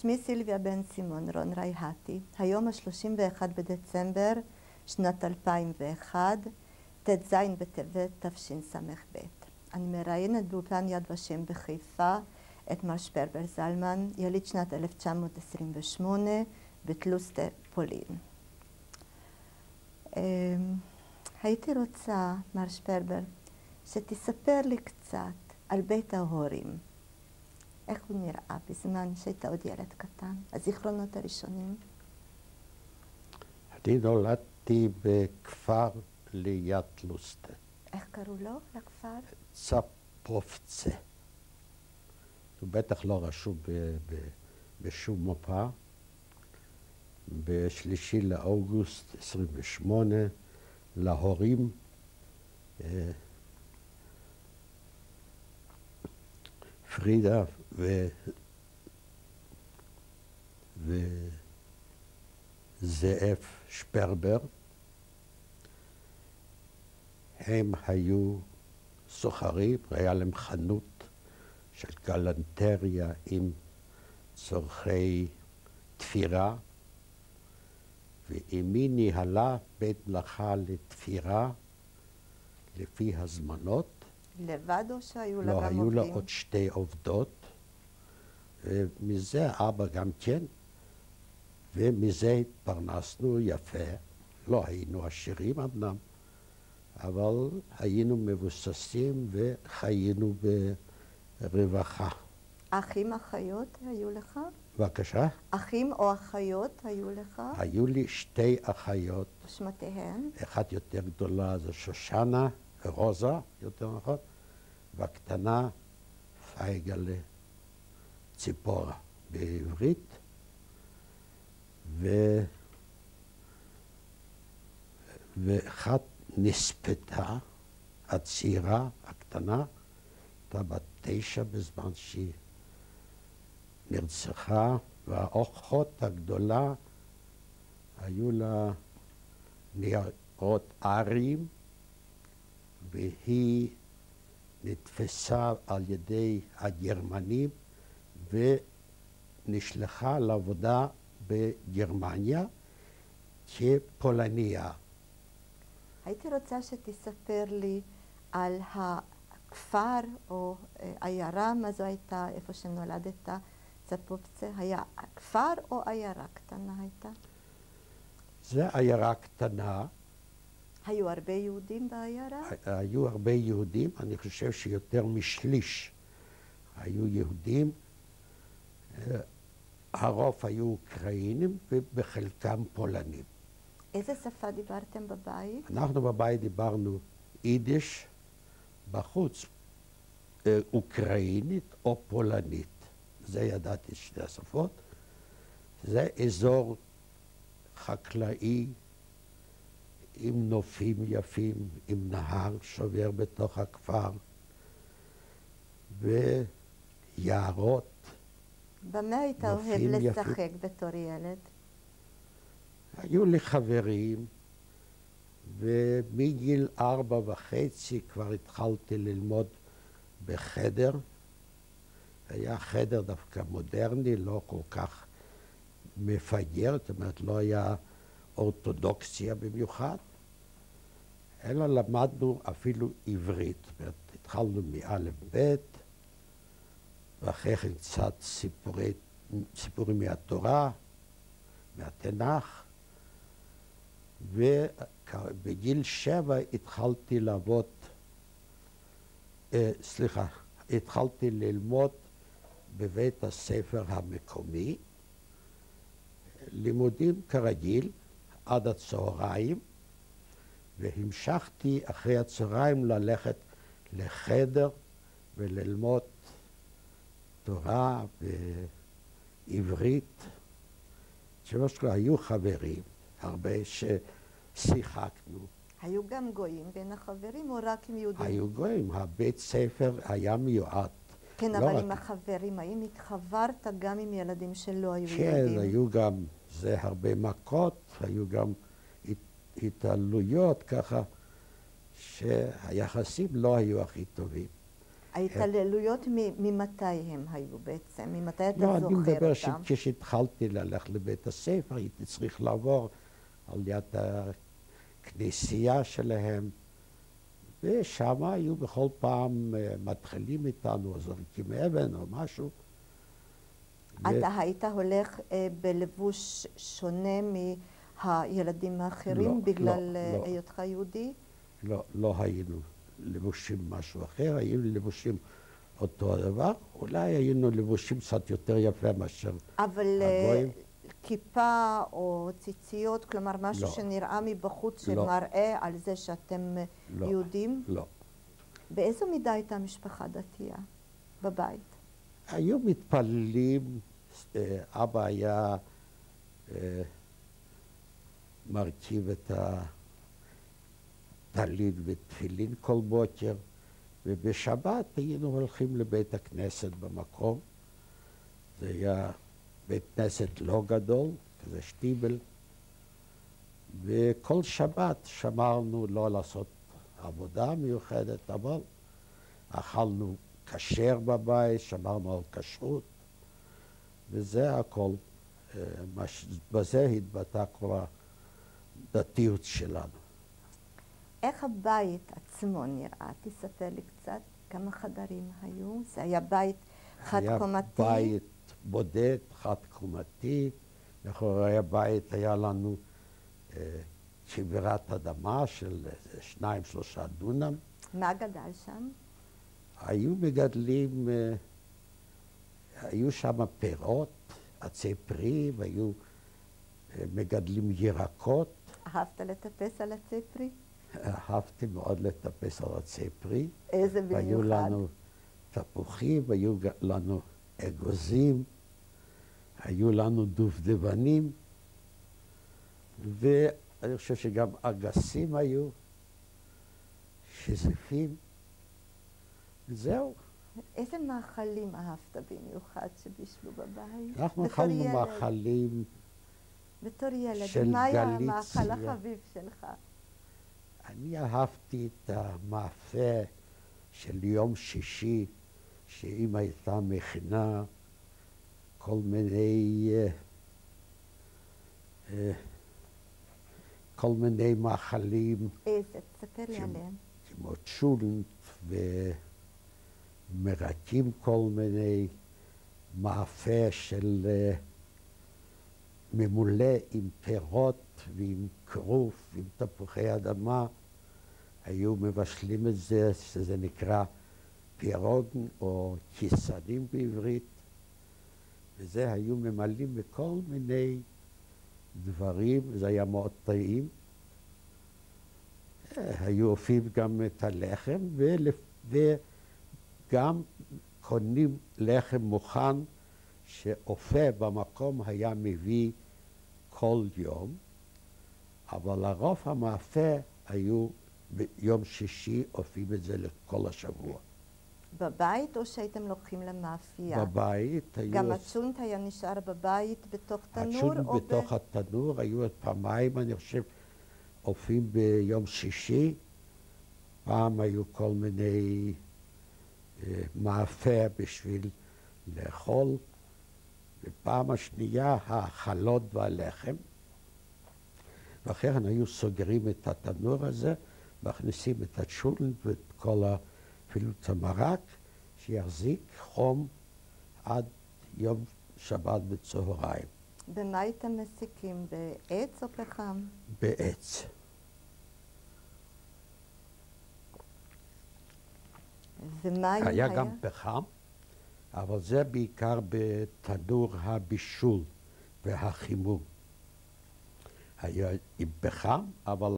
שמי סילביה בן סימון רון רייהתי, היום ה-31 בדצמבר שנת 2001, ט"ז בטבת תשס"ב. אני מראיינת באולפן יד ושם בחיפה את מר שפרבר זלמן, יליד שנת 1928 בתלוסטה, פולין. הייתי רוצה, מר שפרבר, שתספר לי קצת על בית ההורים. איך הוא נראה בזמן שהיית עוד ילד קטן? הזיכרונות הראשונים? אני נולדתי בכפר ליד טלוסטה. איך קראו לו, לכפר? צפופצה. הוא בטח לא רשום בשום מפה. ב3 לאוגוסט 28 להורים פרידה וזאב שפרבר. הם היו סוחרים, היה להם חנות של גלנטריה עם צורכי תפירה, ואמי ניהלה בית מלאכה לתפירה לפי הזמנות. לבד או שהיו לה גם לא, עובדים? היו לה עוד 2 עובדות, ומזה אבא גם כן, ומזה התפרנסנו יפה. לא היינו עשירים אמנם, אבל היינו מבוססים וחיינו ברווחה. אחים, אחיות היו לך? בבקשה? אחים או אחיות היו לך? היו לי 2 אחיות. שמותיהן? אחת יותר גדולה זה שושנה ורוזה, יותר נכון, והקטנה פייגלה ציפורה בעברית. ואחת נספתה, הצעירה, הקטנה, הייתה בת 9 בזמן שהיא נרצחה, והאחות הגדולה היו לה ניירות ערים, והיא נתפסה על ידי הגרמנים ונשלחה לעבודה בגרמניה כפולניה. הייתי רוצה שתספר לי על הכפר או עיירה, מה זו הייתה, איפה שנולדת, צפופצה, היה כפר או עיירה קטנה הייתה? זה עיירה קטנה. היו הרבה יהודים בעיירה? היו הרבה יהודים, אני חושב שיותר משליש היו יהודים. הרוב היו אוקראינים ובחלקם פולנים. איזה שפה דיברתם בבית? אנחנו בבית דיברנו יידיש, בחוץ אוקראינית או פולנית. זה ידעתי 2 השפות. זה אזור חקלאי עם נופים יפים, עם נהר שובר בתוך הכפר ויערות. במה היית אוהב לשחק בתור ילד? היו לי חברים, ומגיל 4.5 כבר התחלתי ללמוד בחדר. היה חדר דווקא מודרני, לא כל כך מפגר, זאת אומרת, לא היה אורתודוקסיה במיוחד, אלא למדנו אפילו עברית. זאת אומרת, התחלנו מאלף בית, ואחרי כן קצת סיפורים מהתורה, מהתנ"ך, ובגיל 7 התחלתי לעבוד, התחלתי ללמוד בבית הספר המקומי, לימודים כרגיל עד הצהריים, והמשכתי אחרי הצהריים ללכת לחדר וללמוד תורה ועברית. שלושתנו היו חברים, הרבה ששיחקנו. היו גם גויים בין החברים או רק עם יהודים? היו גויים, הבית ספר היה מיועד. כן, אבל עם החברים, האם התחברת גם עם ילדים שלא היו יהודים? כן, היו גם, זה הרבה מכות, היו גם התעללויות, ככה שהיחסים לא היו הכי טובים. ההתעללויות ממתי הם היו בעצם? ממתי אתה לא, זוכר אני מדבר אותם? שכשהתחלתי ללכת לבית הספר, הייתי צריך לעבור על יד הכנסייה שלהם, ושם היו בכל פעם מתחילים איתנו, או זורקים אבן או משהו. אתה היית הולך בלבוש שונה מהילדים האחרים לא, בגלל לא. היותך יהודי? לא היינו לבושים משהו אחר, היינו לבושים אותו הדבר, אולי היינו לבושים קצת יותר יפה מאשר אבל הגויים. כיפה או ציציות, כלומר משהו לא. שנראה מבחוץ לא. שמראה על זה שאתם לא. יהודים? לא. באיזו מידה הייתה משפחה דתייה בבית? היו מתפללים, אבא היה מרכיב את הטלית ותפילין כל בוקר, ובשבת היינו הולכים לבית הכנסת במקום. זה היה בית כנסת לא גדול, כזה שטיבל, וכל שבת שמרנו לא לעשות עבודה מיוחדת, אבל אכלנו כשר בבית, שמרנו על כשרות, וזה הכל. בזה התבטאה כל הדתיות שלנו. איך הבית עצמו נראה? תספר לי קצת כמה חדרים היו. זה היה בית חד-קומתי? היה בית בודד, חד-קומתי. מאחורי הבית היה לנו שבירת אדמה של 2-3 דונם. מה גדל שם? היו מגדלים, היו שם פירות, עצי פרי, והיו מגדלים ירקות. אהבת לטפס על עצי פרי? אהבתי מאוד לטפס על עצי פרי. איזה במיוחד? היו לנו תפוחים, היו לנו אגוזים, היו לנו דובדבנים, ואני חושב שגם אגסים היו, שזפים. זהו. איזה מאכלים אהבת במיוחד שבישלו בבית? אנחנו אכלנו מאכלים בתור ילד, של מה היה גליציה. המאכל החביב שלך? אני אהבתי את המאפה של יום שישי, שאמא הייתה מכינה כל מיני מאכלים. איזה? תספר לי עליהם. כמו צ'ולנט ומרקים, כל מיני מאפה של ממולא עם פירות ועם כרוף, עם תפוחי אדמה. היו מבשלים את זה, שזה נקרא פירוגן או כיסנים בעברית, וזה היו ממלאים בכל מיני דברים, זה היה מאוד טעים. היו אופים גם את הלחם, וגם קונים לחם מוכן שאופה במקום היה מביא כל יום, אבל לרוב המאפה היו ביום שישי אופים את זה לכל השבוע. בבית או שהייתם לוקחים למאפייה? בבית. גם הצ'ולנט היה נשאר בבית בתוך תנור? הצ'ולנט בתוך התנור, היו עוד פעמיים, אני חושב, אופים ביום שישי. פעם היו כל מיני מאפה בשביל לאכול, ופעם השנייה החלות והלחם. ואחר כך היו סוגרים את התנור הזה, מכניסים את הצ'ולנט ואת כל אפילו את המרק, שיחזיק חום עד יום שבת בצהריים. במה הייתם מסיקים? בעץ או פחם? בעץ. ומים היה גם פחם, אבל זה בעיקר בתנור הבישול והחימום. היה עם פחם, אבל